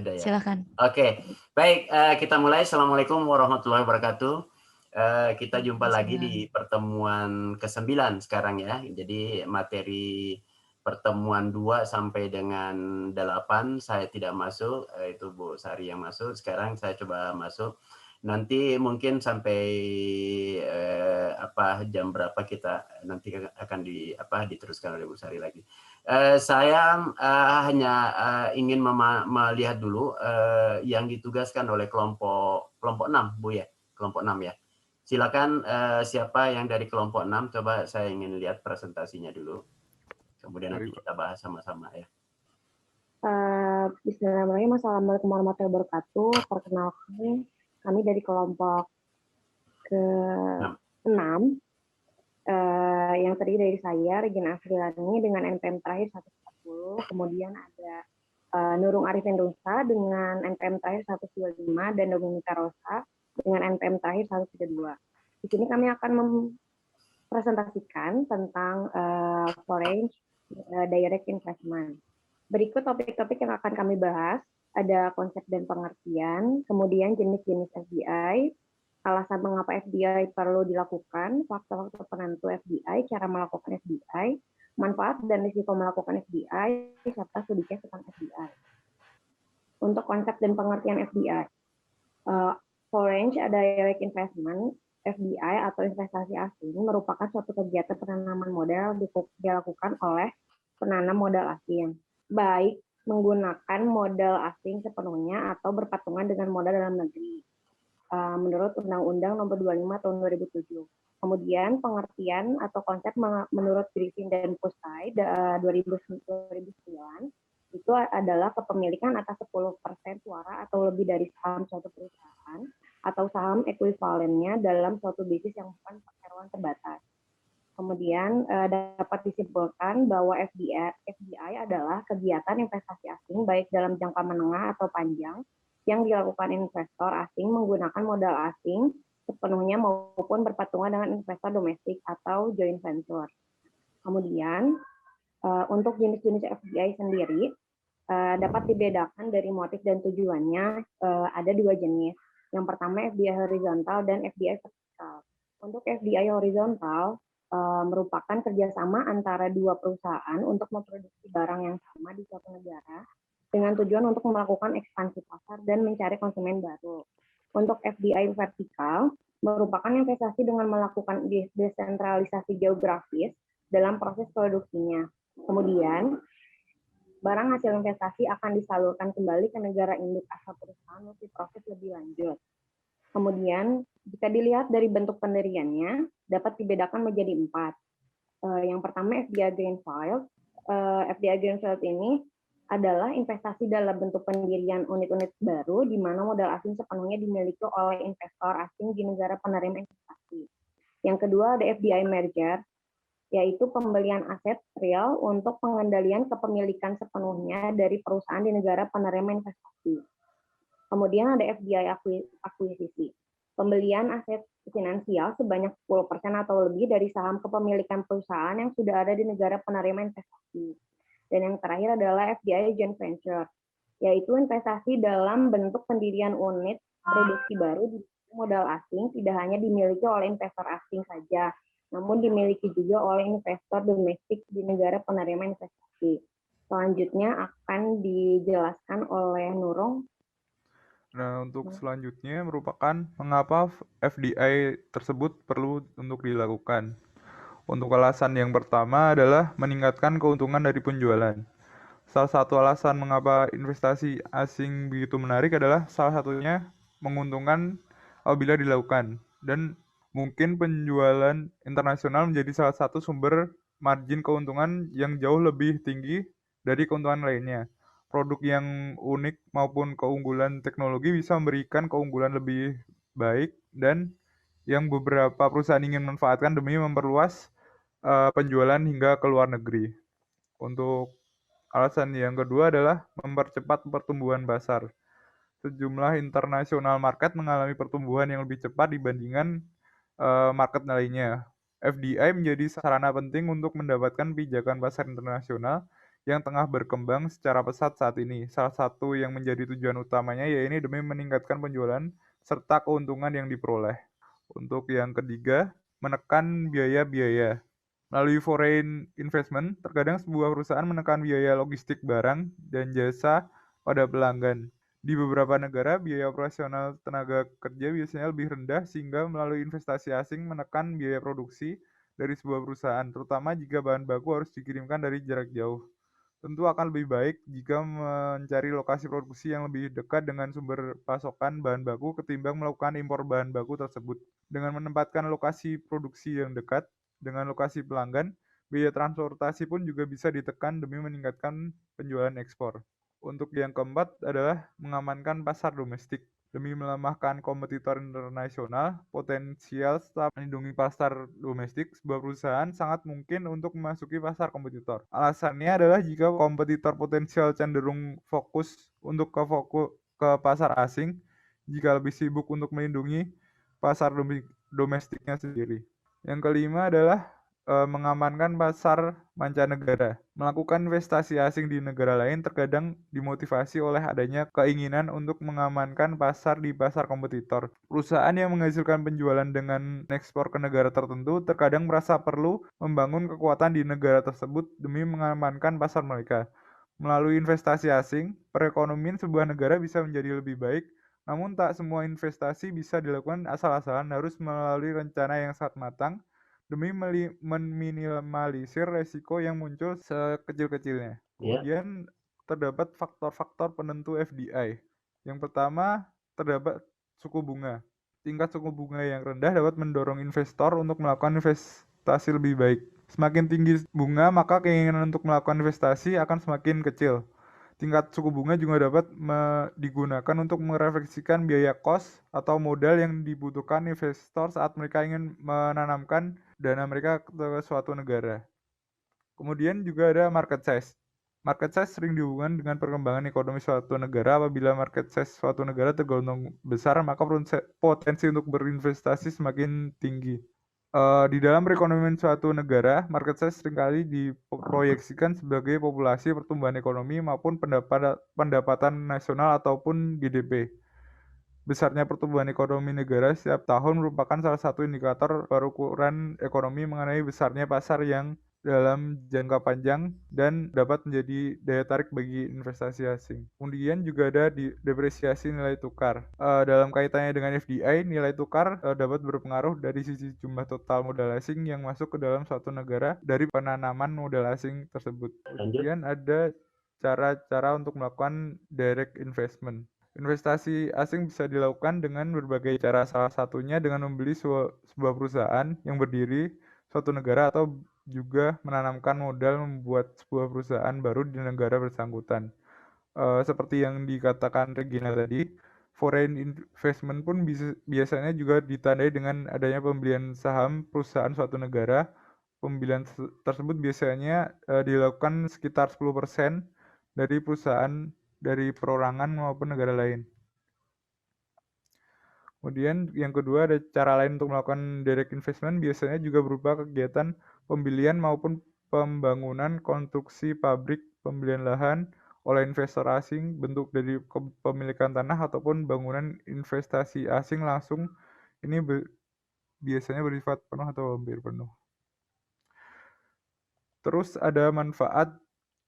Sudah ya? Silakan. Oke, baik, kita mulai. Assalamualaikum warahmatullahi wabarakatuh. Kita jumpa lagi di pertemuan ke-9 sekarang ya. Jadi materi pertemuan 2 sampai dengan 8 saya tidak masuk, itu Bu Sari yang masuk. Sekarang saya coba masuk. Nanti mungkin sampai jam berapa kita nanti akan diteruskan oleh Bu Sari lagi. Saya hanya ingin melihat dulu yang ditugaskan oleh kelompok 6, Bu ya, kelompok 6 ya. Silakan siapa yang dari kelompok 6, coba saya ingin lihat presentasinya dulu. Kemudian nanti kita bahas sama-sama ya. Bismillahirrahmanirrahim. Assalamualaikum warahmatullahi wabarakatuh. Perkenalkan, kami dari kelompok ke-6 yang terdiri dari saya, Regina Afrilani dengan NPM terakhir 140, kemudian ada Nurung Arifin Rusa dengan NPM terakhir 125 dan Dominika Rosa dengan NPM terakhir 132. Di sini kami akan mempresentasikan tentang foreign direct investment. Berikut topik-topik yang akan kami bahas, ada konsep dan pengertian, kemudian jenis-jenis FDI, alasan mengapa FDI perlu dilakukan, faktor-faktor penentu FDI, cara melakukan FDI, manfaat dan risiko melakukan FDI, serta studi case tentang FDI. Untuk konsep dan pengertian FDI, foreign direct investment, FDI atau investasi asing merupakan suatu kegiatan penanaman modal dilakukan oleh penanam modal asing, baik menggunakan modal asing sepenuhnya atau berpatungan dengan modal dalam negeri, menurut Undang-Undang Nomor 25 Tahun 2007. Kemudian pengertian atau konsep menurut Griffin dan Pusai 2009 itu adalah kepemilikan atas 10% suara atau lebih dari saham suatu perusahaan atau saham ekuivalennya dalam suatu bisnis yang bukan perseroan terbatas. Kemudian dapat disimpulkan bahwa FDI adalah kegiatan investasi asing baik dalam jangka menengah atau panjang yang dilakukan investor asing menggunakan modal asing sepenuhnya maupun berpatungan dengan investor domestik atau joint venture. Kemudian untuk jenis-jenis FDI sendiri dapat dibedakan dari motif dan tujuannya, ada 2 jenis. Yang pertama FDI horizontal dan FDI vertikal. Untuk FDI horizontal merupakan kerjasama antara 2 perusahaan untuk memproduksi barang yang sama di suatu negara dengan tujuan untuk melakukan ekspansi pasar dan mencari konsumen baru. Untuk FDI vertikal merupakan investasi dengan melakukan desentralisasi geografis dalam proses produksinya. Kemudian barang hasil investasi akan disalurkan kembali ke negara induk asal perusahaan untuk diproses lebih lanjut. Kemudian, jika dilihat dari bentuk pendiriannya, dapat dibedakan menjadi 4. Yang pertama FDI Greenfield. FDI Greenfield ini adalah investasi dalam bentuk pendirian unit-unit baru di mana modal asing sepenuhnya dimiliki oleh investor asing di negara penerima investasi. Yang kedua ada FDI Merger, yaitu pembelian aset real untuk pengendalian kepemilikan sepenuhnya dari perusahaan di negara penerima investasi. Kemudian ada FDI akuisisi, pembelian aset finansial sebanyak 10% atau lebih dari saham kepemilikan perusahaan yang sudah ada di negara penerima investasi. Dan yang terakhir adalah FDI joint venture, yaitu investasi dalam bentuk pendirian unit produksi baru di modal asing tidak hanya dimiliki oleh investor asing saja, namun dimiliki juga oleh investor domestik di negara penerima investasi. Selanjutnya akan dijelaskan oleh Nurung. Nah, untuk selanjutnya merupakan mengapa FDI tersebut perlu untuk dilakukan. Untuk alasan yang pertama adalah meningkatkan keuntungan dari penjualan. Salah satu alasan mengapa investasi asing begitu menarik adalah salah satunya menguntungkan apabila dilakukan. Dan mungkin penjualan internasional menjadi salah satu sumber margin keuntungan yang jauh lebih tinggi dari keuntungan lainnya. Produk yang unik maupun keunggulan teknologi bisa memberikan keunggulan lebih baik dan yang beberapa perusahaan ingin manfaatkan demi memperluas penjualan hingga ke luar negeri. Untuk alasan yang kedua adalah mempercepat pertumbuhan pasar. Sejumlah internasional market mengalami pertumbuhan yang lebih cepat dibandingkan market lainnya. FDI menjadi sarana penting untuk mendapatkan pijakan pasar internasional yang tengah berkembang secara pesat saat ini. Salah satu yang menjadi tujuan utamanya yaitu demi meningkatkan penjualan serta keuntungan yang diperoleh. Untuk yang ketiga, menekan biaya-biaya. Melalui foreign investment, terkadang sebuah perusahaan menekan biaya logistik barang dan jasa pada pelanggan. Di beberapa negara, biaya operasional tenaga kerja biasanya lebih rendah sehingga melalui investasi asing menekan biaya produksi dari sebuah perusahaan, terutama jika bahan baku harus dikirimkan dari jarak jauh. Tentu akan lebih baik jika mencari lokasi produksi yang lebih dekat dengan sumber pasokan bahan baku ketimbang melakukan impor bahan baku tersebut. Dengan menempatkan lokasi produksi yang dekat dengan lokasi pelanggan, biaya transportasi pun juga bisa ditekan demi meningkatkan penjualan ekspor. Untuk yang keempat adalah mengamankan pasar domestik. Demi melemahkan kompetitor internasional, potensial tetap melindungi pasar domestik, sebuah perusahaan sangat mungkin untuk memasuki pasar kompetitor. Alasannya adalah jika kompetitor potensial cenderung fokus ke pasar asing, jika lebih sibuk untuk melindungi pasar domestiknya sendiri. Yang kelima adalah mengamankan pasar mancanegara. Melakukan investasi asing di negara lain terkadang dimotivasi oleh adanya keinginan untuk mengamankan pasar di pasar kompetitor. Perusahaan yang menghasilkan penjualan dengan ekspor ke negara tertentu terkadang merasa perlu membangun kekuatan di negara tersebut demi mengamankan pasar mereka. Melalui investasi asing, perekonomian sebuah negara bisa menjadi lebih baik, namun tak semua investasi bisa dilakukan asal-asalan, harus melalui rencana yang sangat matang demi meminimalisir resiko yang muncul sekecil-kecilnya. Kemudian terdapat faktor-faktor penentu FDI. Yang pertama, terdapat suku bunga. Tingkat suku bunga yang rendah dapat mendorong investor untuk melakukan investasi lebih baik. Semakin tinggi bunga, maka keinginan untuk melakukan investasi akan semakin kecil. Tingkat suku bunga juga dapat digunakan untuk merefleksikan biaya kos atau modal yang dibutuhkan investor saat mereka ingin menanamkan dana mereka ke suatu negara. Kemudian juga ada market size. Market size sering dihubungkan dengan perkembangan ekonomi suatu negara. Apabila market size suatu negara tergolong besar, maka potensi untuk berinvestasi semakin tinggi. Di dalam perekonomian suatu negara, market size seringkali diproyeksikan sebagai populasi, pertumbuhan ekonomi, maupun pendapatan nasional ataupun GDP. Besarnya pertumbuhan ekonomi negara setiap tahun merupakan salah satu indikator ukuran ekonomi mengenai besarnya pasar yang dalam jangka panjang dan dapat menjadi daya tarik bagi investasi asing. Kemudian juga ada depresiasi nilai tukar. Dalam kaitannya dengan FDI, nilai tukar dapat berpengaruh dari sisi jumlah total modal asing yang masuk ke dalam suatu negara dari penanaman modal asing tersebut. Kemudian ada cara-cara untuk melakukan direct investment. Investasi asing bisa dilakukan dengan berbagai cara, salah satunya dengan membeli sebuah perusahaan yang berdiri suatu negara atau juga menanamkan modal membuat sebuah perusahaan baru di negara bersangkutan. Seperti yang dikatakan Regina tadi, foreign investment pun biasanya juga ditandai dengan adanya pembelian saham perusahaan suatu negara. Pembelian tersebut biasanya dilakukan sekitar 10% dari perusahaan dari perorangan maupun negara lain. Kemudian yang kedua ada cara lain untuk melakukan direct investment, biasanya juga berupa kegiatan pembelian maupun pembangunan konstruksi pabrik, pembelian lahan oleh investor asing, bentuk dari kepemilikan tanah ataupun bangunan investasi asing langsung. Ini biasanya bersifat penuh atau hampir penuh. Terus ada manfaat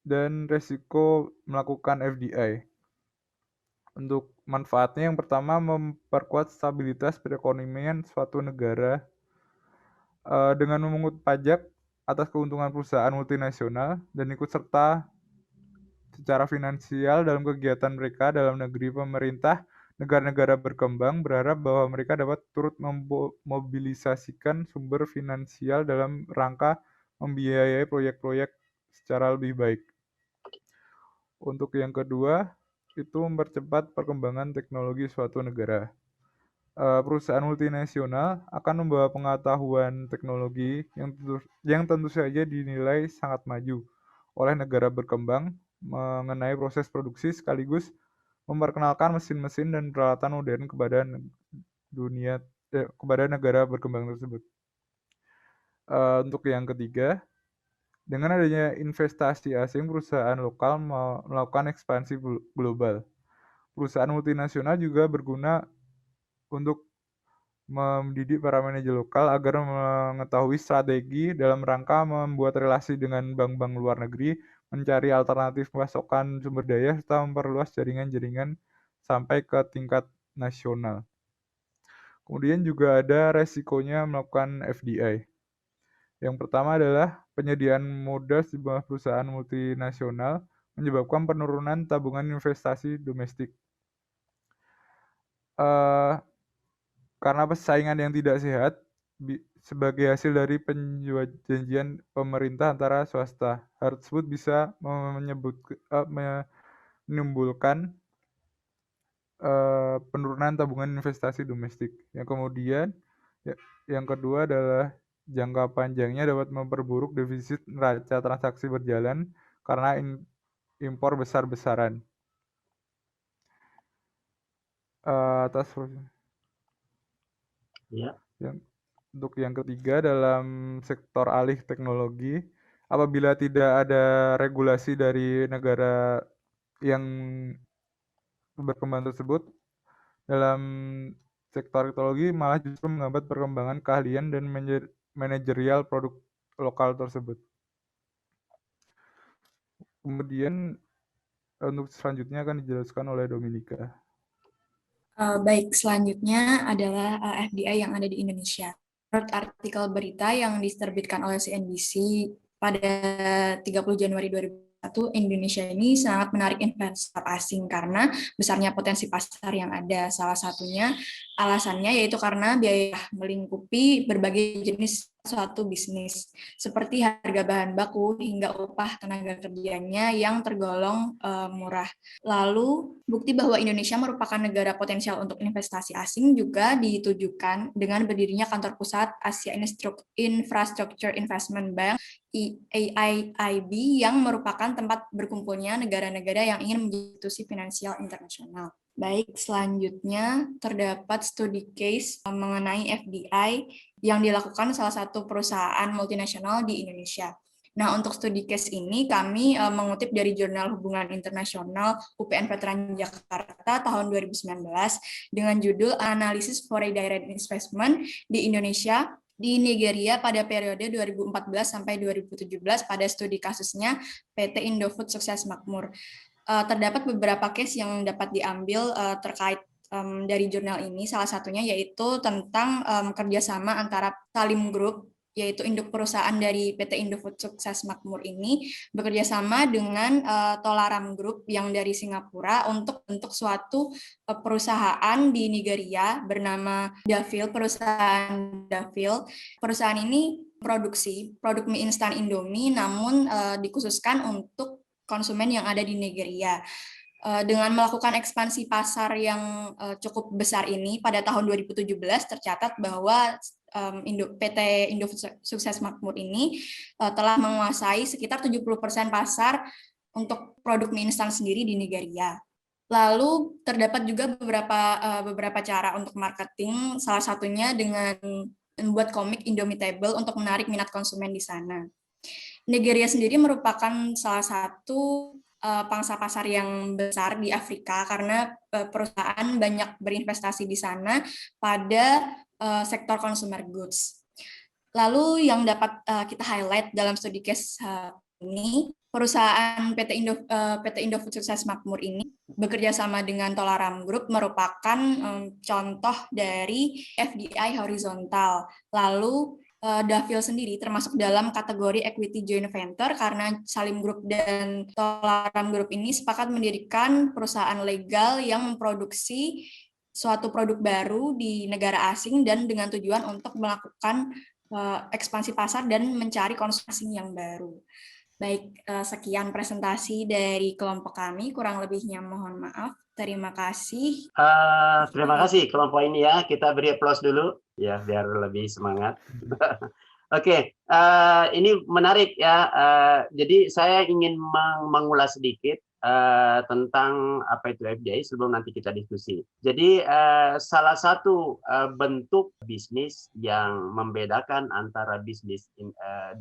dan resiko melakukan FDI. Untuk manfaatnya yang pertama, memperkuat stabilitas perekonomian suatu negara dengan memungut pajak atas keuntungan perusahaan multinasional dan ikut serta secara finansial dalam kegiatan mereka dalam negeri. Pemerintah negara-negara berkembang berharap bahwa mereka dapat turut memobilisasikan sumber finansial dalam rangka membiayai proyek-proyek secara lebih baik. Untuk yang kedua, itu mempercepat perkembangan teknologi suatu negara. Perusahaan multinasional akan membawa pengetahuan teknologi yang tentu saja dinilai sangat maju oleh negara berkembang mengenai proses produksi, sekaligus memperkenalkan mesin-mesin dan peralatan modern kepada negara berkembang tersebut. Untuk yang ketiga, Dengan adanya investasi asing, perusahaan lokal melakukan ekspansi global. Perusahaan multinasional juga berguna untuk mendidik para manajer lokal agar mengetahui strategi dalam rangka membuat relasi dengan bank-bank luar negeri, mencari alternatif pasokan sumber daya, serta memperluas jaringan-jaringan sampai ke tingkat nasional. Kemudian juga ada resikonya melakukan FDI. Yang pertama adalah penyediaan modal sebuah perusahaan multinasional menyebabkan penurunan tabungan investasi domestik. Karena persaingan yang tidak sehat sebagai hasil dari perjanjian pemerintah antara swasta. Hal tersebut bisa menimbulkan penurunan tabungan investasi domestik. Yang kedua adalah jangka panjangnya dapat memperburuk defisit neraca transaksi berjalan karena impor besar-besaran. Untuk yang ketiga, dalam sektor alih teknologi, apabila tidak ada regulasi dari negara yang berkembang tersebut, dalam sektor teknologi malah justru menghambat perkembangan keahlian dan manajerial produk lokal tersebut. Kemudian untuk selanjutnya akan dijelaskan oleh Dominika. Baik, selanjutnya adalah FDI yang ada di Indonesia. Menurut artikel berita yang diterbitkan oleh CNBC pada 30 Januari 2021, Indonesia ini sangat menarik investor asing karena besarnya potensi pasar yang ada. Salah satunya alasannya yaitu karena biaya melingkupi berbagai jenis suatu bisnis, seperti harga bahan baku hingga upah tenaga kerjanya yang tergolong murah. Lalu, bukti bahwa Indonesia merupakan negara potensial untuk investasi asing juga ditujukan dengan berdirinya kantor pusat Asia Infrastructure Investment Bank (AIIB) yang merupakan tempat berkumpulnya negara-negara yang ingin menjadi institusi finansial internasional. Baik, selanjutnya terdapat studi case mengenai FDI yang dilakukan salah satu perusahaan multinasional di Indonesia. Nah, untuk studi case ini kami mengutip dari Jurnal Hubungan Internasional UPN Veteran Jakarta tahun 2019 dengan judul Analysis Foreign Direct Investment di Indonesia di Nigeria pada periode 2014 sampai 2017 pada studi kasusnya PT Indofood Sukses Makmur. Terdapat beberapa case yang dapat diambil terkait dari jurnal ini, salah satunya yaitu tentang kerjasama antara Salim Group, yaitu induk perusahaan dari PT Indofood Sukses Makmur ini, bekerjasama dengan Tolaram Group yang dari Singapura untuk suatu perusahaan di Nigeria bernama Davil, perusahaan Davil. Perusahaan ini produksi produk mie instan Indomie, namun dikhususkan untuk konsumen yang ada di Nigeria. Dengan melakukan ekspansi pasar yang cukup besar ini, pada tahun 2017 tercatat bahwa PT Indofood Sukses Makmur ini telah menguasai sekitar 70% pasar untuk produk mie instan sendiri di Nigeria. Lalu terdapat juga beberapa cara untuk marketing, salah satunya dengan membuat komik Indomitable untuk menarik minat konsumen di sana. Nigeria sendiri merupakan salah satu pangsa pasar yang besar di Afrika karena perusahaan banyak berinvestasi di sana pada sektor consumer goods. Lalu yang dapat kita highlight dalam studi case ini, perusahaan PT Indofood Sukses Makmur ini bekerja sama dengan Tolaram Group merupakan contoh dari FDI horizontal. Lalu Davil sendiri termasuk dalam kategori equity joint venture karena Salim Group dan Tolaram Group ini sepakat mendirikan perusahaan legal yang memproduksi suatu produk baru di negara asing dan dengan tujuan untuk melakukan ekspansi pasar dan mencari konsumen yang baru. Baik, sekian presentasi dari kelompok kami, kurang lebihnya mohon maaf. Terima kasih. Terima kasih kelompok ini ya, kita beri aplaus dulu ya biar lebih semangat. Oke, ini menarik ya. Jadi saya ingin mengulas sedikit tentang apa itu FDI sebelum nanti kita diskusi. Jadi salah satu bentuk bisnis yang membedakan antara bisnis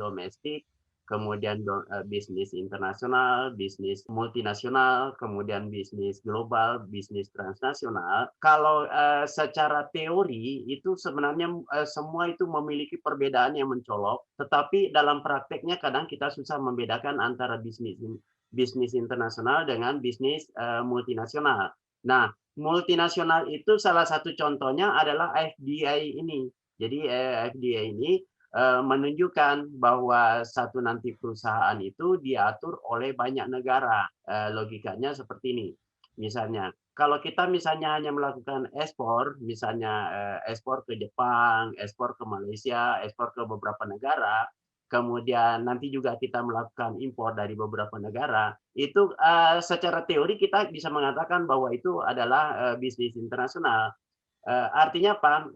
domestik kemudian bisnis internasional, bisnis multinasional, kemudian bisnis global, bisnis transnasional. Kalau secara teori itu sebenarnya semua itu memiliki perbedaan yang mencolok, tetapi dalam prakteknya kadang kita susah membedakan antara bisnis internasional dengan bisnis multinasional. Nah, multinasional itu salah satu contohnya adalah FDI ini. Jadi FDI ini menunjukkan bahwa satu nanti perusahaan itu diatur oleh banyak negara. Logikanya seperti ini. Misalnya, kalau kita misalnya hanya melakukan ekspor, misalnya ekspor ke Jepang, ekspor ke Malaysia, ekspor ke beberapa negara, kemudian nanti juga kita melakukan impor dari beberapa negara, itu secara teori kita bisa mengatakan bahwa itu adalah bisnis internasional. Artinya apa?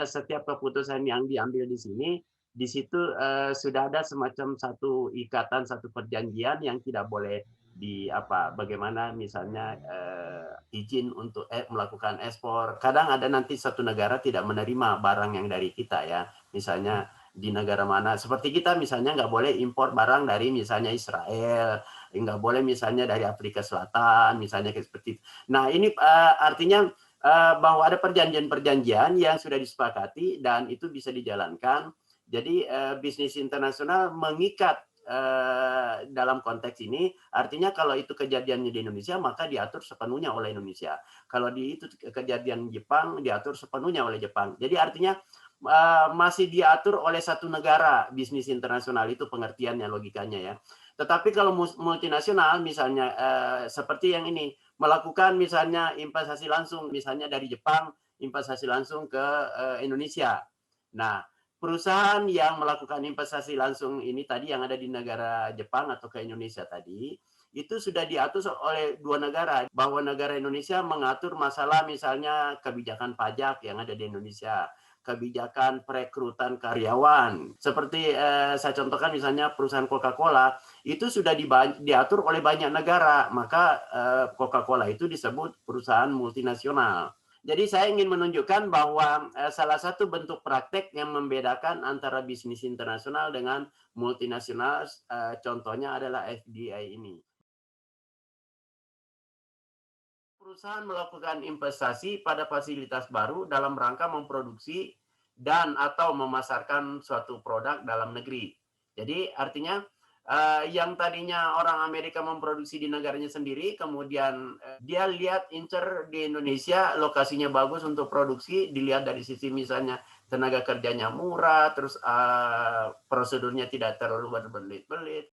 Setiap keputusan yang diambil di sini, di situ sudah ada semacam satu ikatan, satu perjanjian yang tidak boleh bagaimana misalnya izin untuk melakukan ekspor. Kadang ada nanti satu negara tidak menerima barang yang dari kita ya, misalnya di negara mana, seperti kita misalnya nggak boleh impor barang dari misalnya Israel, nggak boleh misalnya dari Afrika Selatan, misalnya seperti itu. Nah ini artinya bahwa ada perjanjian-perjanjian yang sudah disepakati dan itu bisa dijalankan. Jadi bisnis internasional mengikat dalam konteks ini, artinya kalau itu kejadiannya di Indonesia maka diatur sepenuhnya oleh Indonesia. Kalau itu kejadian Jepang diatur sepenuhnya oleh Jepang. Jadi artinya masih diatur oleh satu negara bisnis internasional, itu pengertiannya, logikanya ya. Tetapi kalau multinasional misalnya seperti yang ini, melakukan misalnya investasi langsung, misalnya dari Jepang investasi langsung ke Indonesia. Nah, perusahaan yang melakukan investasi langsung ini tadi yang ada di negara Jepang atau ke Indonesia tadi, itu sudah diatur oleh dua negara, bahwa negara Indonesia mengatur masalah misalnya kebijakan pajak yang ada di Indonesia, kebijakan perekrutan karyawan. Seperti saya contohkan misalnya perusahaan Coca-Cola, itu sudah diatur oleh banyak negara, maka Coca-Cola itu disebut perusahaan multinasional. Jadi saya ingin menunjukkan bahwa salah satu bentuk praktek yang membedakan antara bisnis internasional dengan multinasional, contohnya adalah FDI ini. Perusahaan melakukan investasi pada fasilitas baru dalam rangka memproduksi dan atau memasarkan suatu produk dalam negeri. Jadi artinya yang tadinya orang Amerika memproduksi di negaranya sendiri, kemudian dia lihat incer di Indonesia, lokasinya bagus untuk produksi, dilihat dari sisi misalnya tenaga kerjanya murah, terus prosedurnya tidak terlalu berbelit-belit,